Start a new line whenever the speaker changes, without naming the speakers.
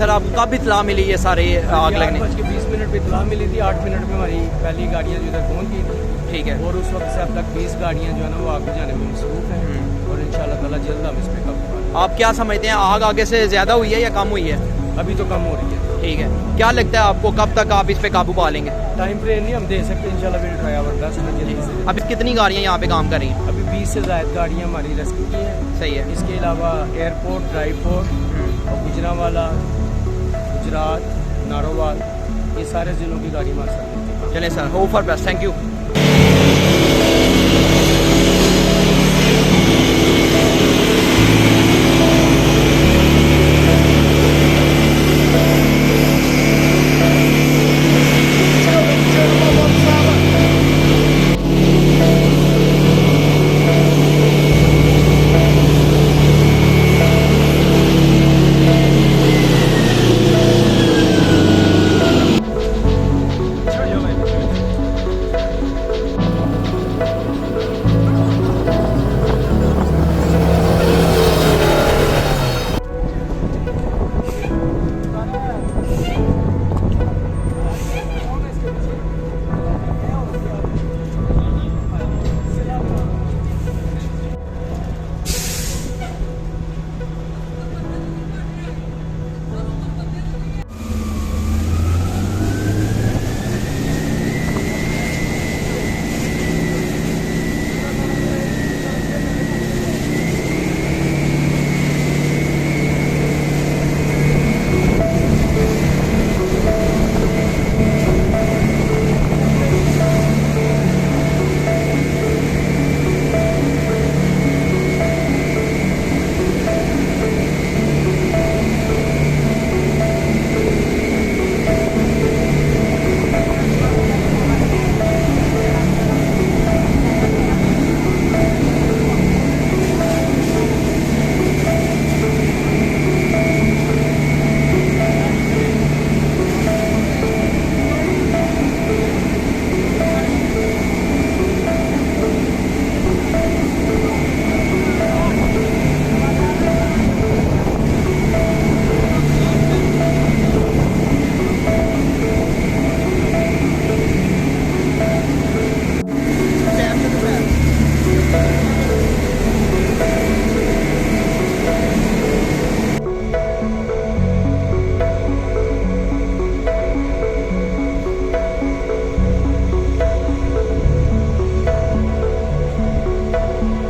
Sir आपको कब इतला मिली ये सारे आग लगने?
20 पे इतला मिली थी, 8 मिनट में हमारी पहली गाड़ियाँ जो इधर पहुँच गई थी।
ठीक है।
और उस वक्त से अब तक 20 गाड़ियाँ जो है ना वो आग बुझाने में मसरूफ हैं और इंशाल्लाह ताला जल्द हम इस पर काबू पाएंगे।
आप क्या समझते हैं, आग आगे से ज़्यादा हुई है या कम हुई है?
अभी तो कम हो रही है।
ठीक है, क्या लगता है आपको कब तक आप इस पे काबू पा लेंगे?
टाइम फ्रेम नहीं हम दे सकते, इंशाल्लाह विल ट्राई आवर बेस्ट।
अभी कितनी गाड़ियाँ यहाँ पे काम कर रही हैं?
अभी 20 से ज़ायद गाड़ियाँ हमारी रेस्क्यू की हैं।
सही है।
इसके अलावा एयरपोर्ट, ड्राईपोर्ट और गुजरांवाला, गुजरात, नारोवाल, ये सारे ज़िलों की गाड़ी हमारे साथ हैं।
चलें sir, hope for best, thank you.